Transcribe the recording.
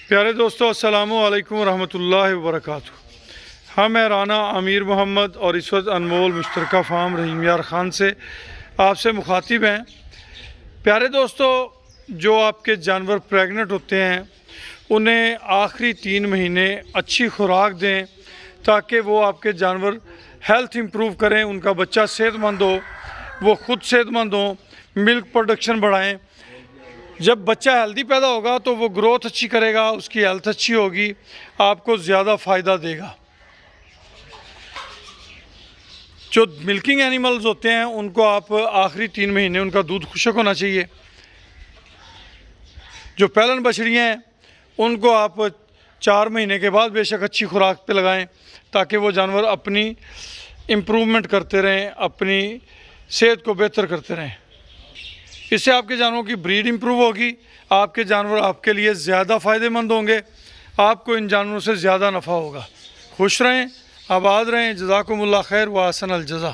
प्यारे दोस्तों, अस्सलामु अलैकुम रहमतुल्लाहि व बरकातुहू। हम हैं राना आमिर मोहम्मद और इस वक्त अनमोल मुश्तरका फार्म रहीम यार ख़ान से आपसे मुखातिब हैं। प्यारे दोस्तों, जो आपके जानवर प्रेग्नेंट होते हैं उन्हें आखिरी 3 महीने अच्छी खुराक दें ताकि वो आपके जानवर हेल्थ इम्प्रूव करें, उनका बच्चा सेहतमंद हो, वो ख़ुद सेहतमंद हो, मिल्क प्रोडक्शन बढ़ाएं। जब बच्चा हेल्दी पैदा होगा तो वो ग्रोथ अच्छी करेगा, उसकी हेल्थ अच्छी होगी, आपको ज़्यादा फ़ायदा देगा। जो मिल्किंग एनिमल्स होते हैं उनको आप आखिरी 3 महीने उनका दूध खुश्क होना चाहिए। जो पैलन बछड़ियाँ हैं उनको आप 4 महीने के बाद बेशक अच्छी खुराक पे लगाएं ताकि वो जानवर अपनी इम्प्रूवमेंट करते रहें, अपनी सेहत को बेहतर करते रहें। इससे आपके जानवरों की ब्रीड इम्प्रूव होगी, आपके जानवर आपके लिए ज़्यादा फ़ायदेमंद होंगे, आपको इन जानवरों से ज़्यादा नफ़ा होगा। खुश रहें, आबाद रहें। जज़ाकुमुल्लाह खैर व अहसन अल जज़ा।